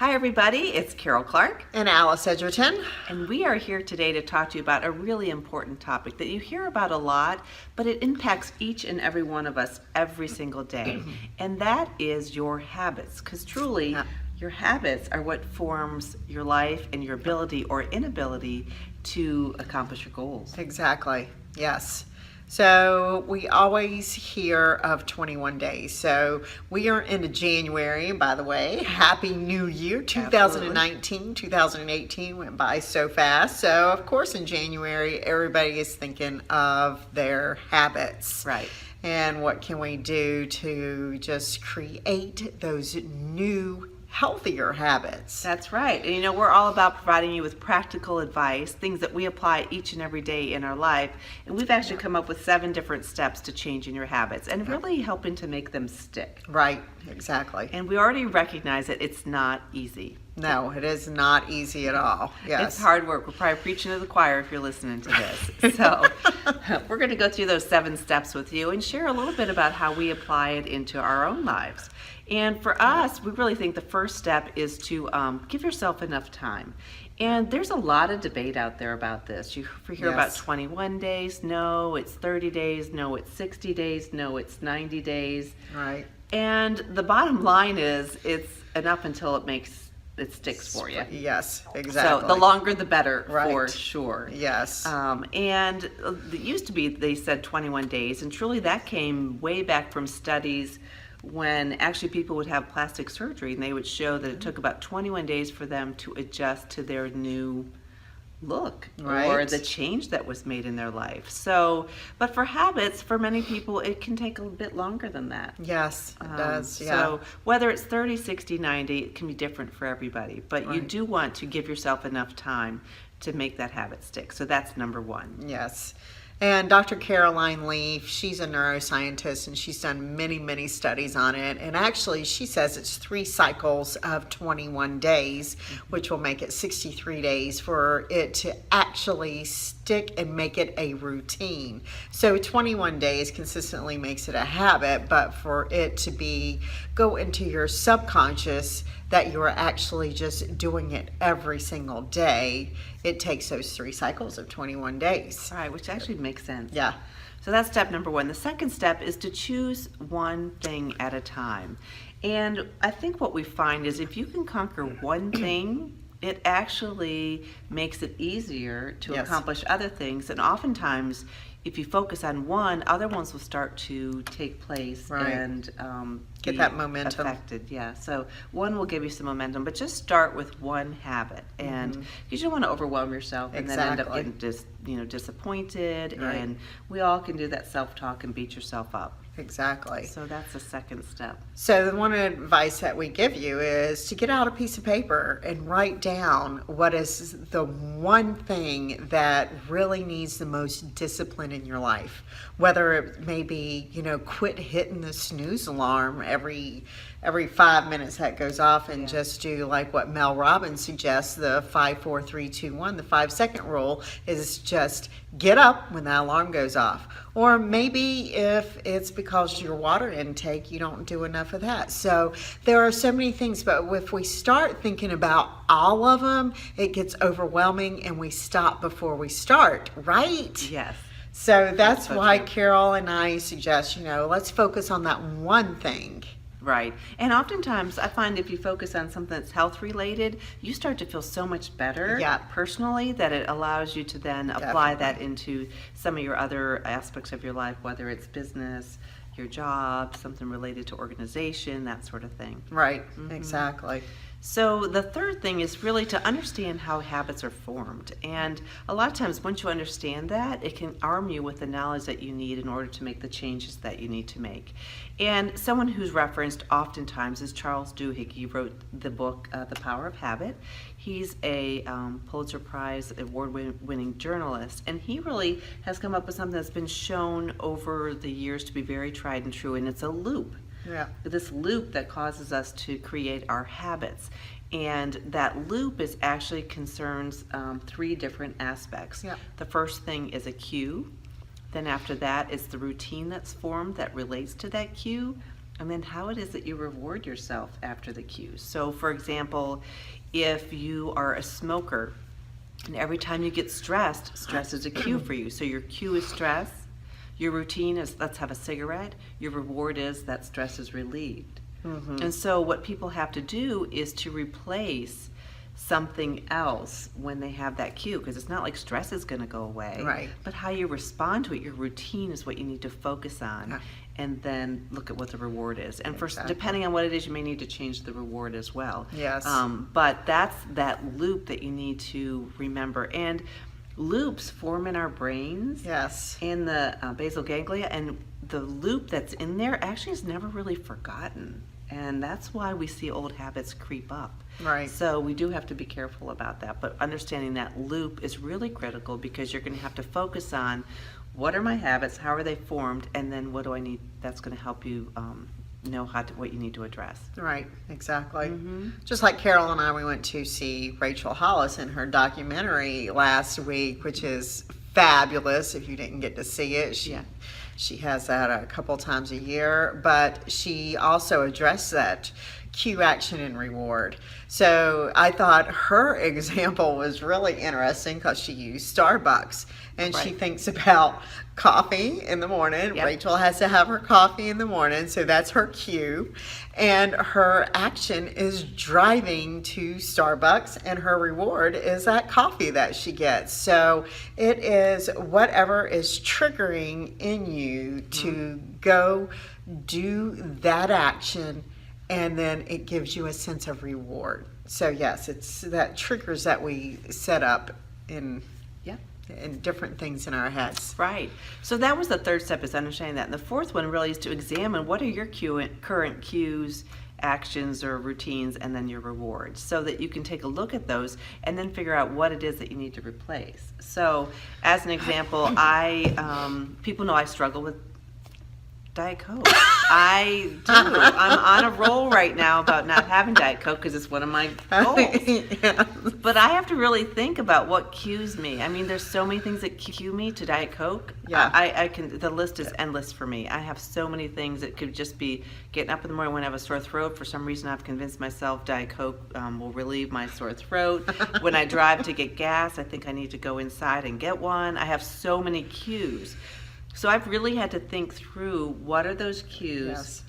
Hi everybody, it's Carol Clark. And Alice Edgerton. And we are here today to talk to you about a really important topic that you hear about a lot, but it impacts each and every one of us every single day. And that is your habits, because truly your habits are what forms your life and your ability or inability to accomplish your goals. Exactly, yes. So we always hear of 21 days. So we are into January, by the way. Happy New Year. 2019, 2018 went by so fast. So of course in January, everybody is thinking of their habits. Right. And what can we do to just create those new healthier habits. That's right. And we're all about providing you with practical advice, things that we apply each and every day in our life. And we've actually come up with 7 different steps to changing your habits and really helping to make them stick. Right, exactly. And we already recognize that it's not easy. No, it is not easy at all. Yes. It's hard work. We're probably preaching to the choir if you're listening to this. So we're going to go through those 7 steps with you and share a little bit about how we apply it into our own lives. And for us, we really think the first step is to give yourself enough time. And there's a lot of debate out there about this. You hear about 21 days. No, it's 30 days. No, it's 60 days. No, it's 90 days. Right. And the bottom line is it's enough until it sticks for you. Yes, exactly. So the longer the better, right. For sure. Yes. And it used to be, they said 21 days, and truly that came way back from studies when actually people would have plastic surgery, and they would show that it took about 21 days for them to adjust to their new look, right. Or the change that was made in their life. So, but for habits, for many people, it can take a bit longer than that. Yes, it does. Yeah. So whether it's 30, 60, 90, it can be different for everybody. But right. You do want to give yourself enough time to make that habit stick. So that's number 1. Yes. And Dr. Caroline Leaf, she's a neuroscientist, and she's done many, many studies on it. And actually, she says it's 3 cycles of 21 days, which will make it 63 days for it to actually stick and make it a routine. So 21 days consistently makes it a habit, but for it to go into your subconscious that you're actually just doing it every single day, it takes those 3 cycles of 21 days. Right, which actually makes sense. Yeah. So that's step number 1. The second step is to choose one thing at a time. And I think what we find is if you can conquer one thing, it actually makes it easier to accomplish other things. And oftentimes, if you focus on one, other ones will start to take place and get that momentum affected. Yeah, so one will give you some momentum, but just start with one habit, and you don't want to overwhelm yourself and then end up getting disappointed. Right. And we all can do that self-talk and beat yourself up. Exactly. So that's the second step. So the one advice that we give you is to get out a piece of paper and write down what is the one thing that really needs the most discipline in your life. Whether it may be, quit hitting the snooze alarm every 5 minutes that goes off, and just do like what Mel Robbins suggests, the 5, 4, 3, 2, 1, the 5-second rule is just get up when that alarm goes off. Or maybe if it's because your water intake, you don't do enough of that. So there are so many things, but if we start thinking about all of them, it gets overwhelming and we stop before we start, right? Yes. So that's why Carol and I suggest, let's focus on that one thing. Right. And oftentimes I find if you focus on something that's health related, you start to feel so much better personally that it allows you to then apply that into some of your other aspects of your life, whether it's business, your job, something related to organization, that sort of thing. Right. Exactly. So the third thing is really to understand how habits are formed. And a lot of times once you understand that, it can arm you with the knowledge that you need in order to make the changes that you need to make. And someone who's referenced oftentimes is Charles Duhigg. He wrote the book, The Power of Habit. He's a Pulitzer Prize award-winning journalist, and he really has come up with something that's been shown over the years to be very tried and true, and it's a loop. Yeah. This loop that causes us to create our habits. And that loop is actually concerns 3 different aspects. Yeah. The first thing is a cue. Then after that, it's the routine that's formed that relates to that cue. and then how it is that you reward yourself after the cues. So, for example, if you are a smoker, and every time you get stressed, stress is a cue for you. So your cue is stress. Your routine is, let's have a cigarette. Your reward is that stress is relieved. And so what people have to do is to replace something else when they have that cue, because it's not like stress is going to go away, Right. but how you respond to it. Your routine is what you need to focus on. Yeah. And then look at what the reward is. And for Exactly. depending on what it is, you may need to change the reward as well. Yes. But that's that loop that you need to remember. And loops form in our brains, Yes. in the basal ganglia, and the loop that's in there actually is never really forgotten. And that's why we see old habits creep up. Right. So we do have to be careful about that. But understanding that loop is really critical, because you're going to have to focus on what are my habits, how are they formed, and then what do I need that's going to help you know what you need to address. Right, exactly. Just like Carol and I, we went to see Rachel Hollis in her documentary last week, which is fabulous. If you didn't get to see it, she has that a couple times a year, but she also addressed that cue, action, and reward. So I thought her example was really interesting because she used Starbucks, and she Right. thinks about coffee in the morning. Yep. Rachel has to have her coffee in the morning, so that's her cue. And her action is driving to Starbucks, and her reward is that coffee that she gets. So it is whatever is triggering in you to go do that action, and then it gives you a sense of reward. So yes, it's that triggers that we set up in Yeah. different things in our heads. Right. So that was the third step, is understanding that. And the fourth one really is to examine what are your current cues, actions, or routines, and then your rewards, so that you can take a look at those and then figure out what it is that you need to replace. So as an example, people know I struggle with Diet Coke. I do. I'm on a roll right now about not having Diet Coke because it's one of my goals. Yeah. But I have to really think about what cues me. I mean, there's so many things that cue me to Diet Coke. Yeah. I can. The list is endless for me. I have so many things. It could just be getting up in the morning when I have a sore throat. For some reason, I've convinced myself Diet Coke will relieve my sore throat. When I drive to get gas, I think I need to go inside and get one. I have so many cues. So I've really had to think through what are those cues. Yes.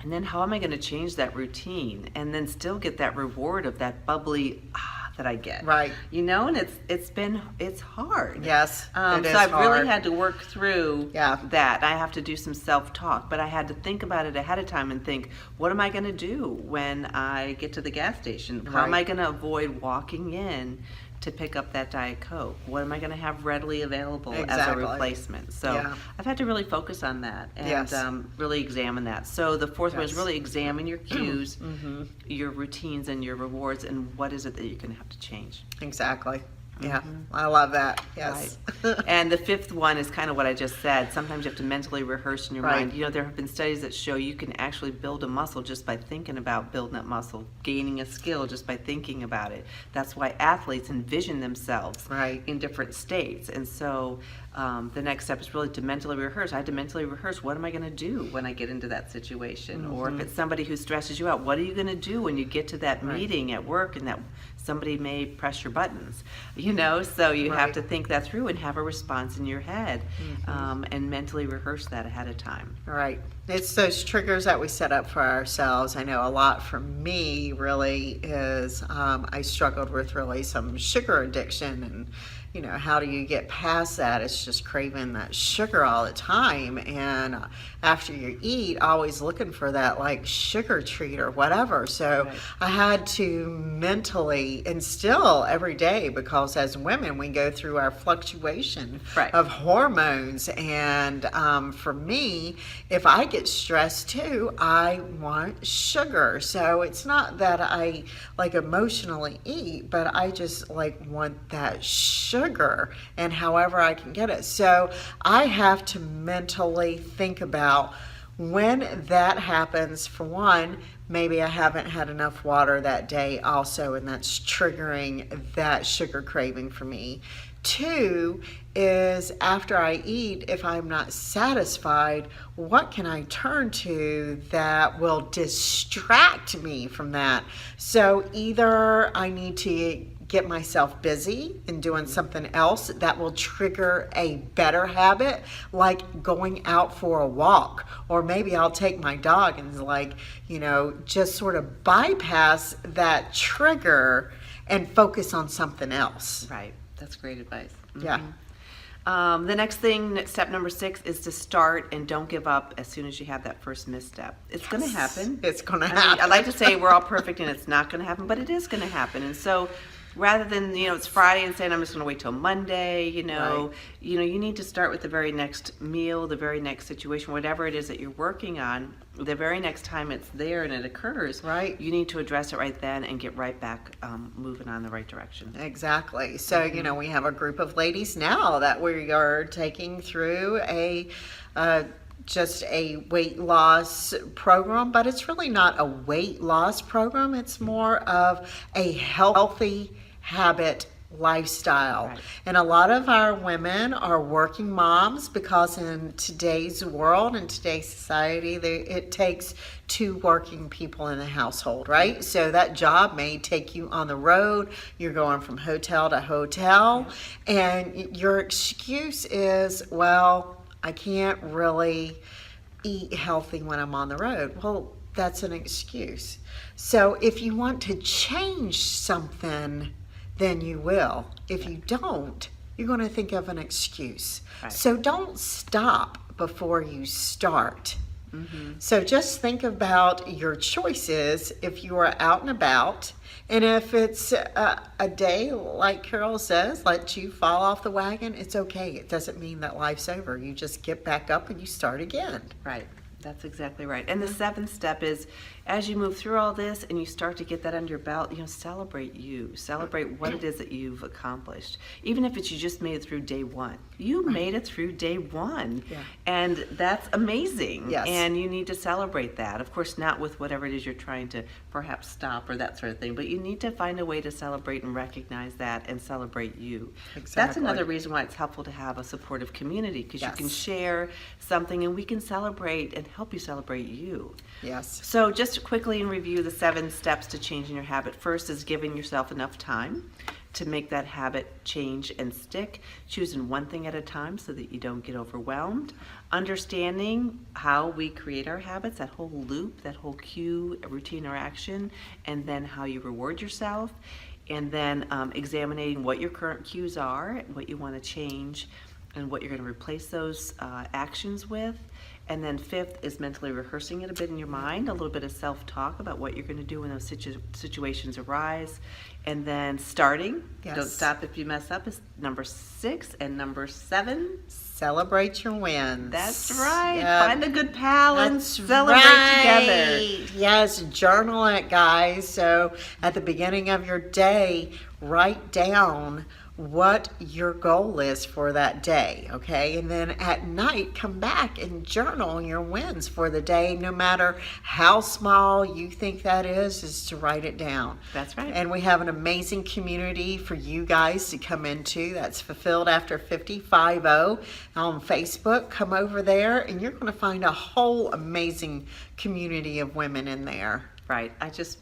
And then how am I going to change that routine and then still get that reward of that bubbly that I get? Right. You know, and it's hard. Yes, it is so I've really hard. had to work through Yeah. that. I have to do some self-talk, but I had to think about it ahead of time and think, what am I going to do when I get to the gas station? How am Right. I going to avoid walking in to pick up that Diet Coke? What am I going to have readily available as a Exactly. replacement? So Yeah. I've had to really focus on that and Yes. really examine that. So the fourth one is Yes. really examine your cues, your routines, and your rewards, and what is it that you're going to have to change. Exactly. Yeah, I love that. Yes. Right. And the fifth one is kind of what I just said. Sometimes you have to mentally rehearse in your Right. mind. You know, there have been studies that show you can actually build a muscle just by thinking about building that muscle, gaining a skill just by thinking about it. That's why athletes envision themselves Right. in different states. And so the next step is really to mentally rehearse. I had to mentally rehearse, what am I going to do when I get into that situation? Or if it's somebody who stresses you out, what are you going to do when you get to that Right. meeting at work and that somebody may press your buttons? You know, so you have Right. to think that through and have a response in your head, and mentally rehearse that ahead of time. Right. It's those triggers that we set up for ourselves. I know a lot for me really is I struggled with really some sugar addiction, and you know, how do you get past that? It's just craving that sugar all the time, and after you eat, always looking for that like sugar treat or whatever. So Right. I had to mentally instill every day, because as women we go through our fluctuation Right. of hormones, and for me, if I get stressed too, I want sugar. So it's not that I like emotionally eat, but I just like want that sugar, and however I can get it. So I have to mentally think about when that happens. For one, maybe I haven't had enough water that day also, and that's triggering that sugar craving for me. Two is after I eat, if I'm not satisfied, what can I turn to that will distract me from that? So either I need to get myself busy and doing something else that will trigger a better habit, like going out for a walk, or maybe I'll take my dog and just sort of bypass that trigger and focus on something else. Right. That's great advice. Yeah. The next thing, step number 6, is to start and don't give up as soon as you have that first misstep. It's going to happen. It's going to I mean, happen. I like to say we're all perfect and it's not going to happen, but it is going to happen. And so rather than, it's Friday and saying I'm just going to wait till Monday, Right. you need to start with the very next meal, the very next situation, whatever it is that you're working on. The very next time it's there and it occurs, Right. you need to address it right then and get right back moving on the right direction. Exactly. So, we have a group of ladies now that we are taking through just a weight loss program, but it's really not a weight loss program. It's more of a healthy habit lifestyle. Right. And a lot of our women are working moms because in today's world, in today's society, it takes 2 working people in the household, right? So that job may take you on the road. You're going from hotel to hotel, and your excuse is, well, I can't really eat healthy when I'm on the road. Well, that's an excuse. So if you want to change something, then you will. If you don't, you're going to think of an excuse. Right. So don't stop before you start. Mm-hmm. So just think about your choices if you are out and about. And if it's a day, like Carol says, let you fall off the wagon, it's okay. It doesn't mean that life's over. You just get back up and you start again. Right. That's exactly right. And the 7th step is, as you move through all this and you start to get that under your belt, celebrate you. Celebrate what it is that you've accomplished. Even if it's you just made it through day 1. You made it through day 1. Yeah. And that's amazing. Yes. And you need to celebrate that. Of course, not with whatever it is you're trying to perhaps stop or that sort of thing, but you need to find a way to celebrate and recognize that and celebrate you. That's Exactly. another reason why it's helpful to have a supportive community, because Yes. you can share something and we can celebrate and help you celebrate you. Yes. So just quickly in review the 7 steps to changing your habit. First is giving yourself enough time to make that habit change and stick. Choosing one thing at a time so that you don't get overwhelmed. Understanding how we create our habits, that whole loop, that whole cue, routine or action, and then how you reward yourself. And then examining what your current cues are, what you want to change, and what you're going to replace those actions with. And then 5th is mentally rehearsing it a bit in your mind, a little bit of self-talk about what you're going to do when those situations arise. And then starting, Yes. don't stop if you mess up, is number 6. And number 7, Celebrate your wins. that's right. Yep. Find a good pal and That's celebrate together. right. Yes, journal it, guys. So at the beginning of your day, write down what your goal is for that day, okay? And then at night, come back and journal your wins for the day, no matter how small you think that is to write it down. That's right. And we have an amazing community for you guys to come into. That's Fulfilled After 50 on Facebook. Come over there and you're going to find a whole amazing community of women in there. Right.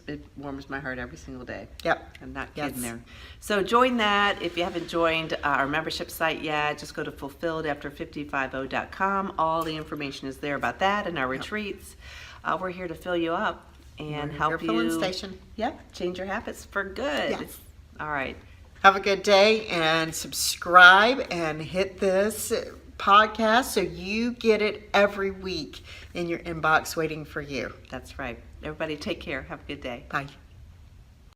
It warms my heart every single day. Yep. I'm not Yes. kidding there. So join that. If you haven't joined our membership site yet, just go to fulfilledafter50.com. All the information is there about that and our retreats. We're here to fill you up and Your help filling you. station. Yep. Change your habits for good. Yes. All right. Have a good day and subscribe and hit this podcast so you get it every week in your inbox waiting for you. That's right. Everybody take care. Have a good day. Bye.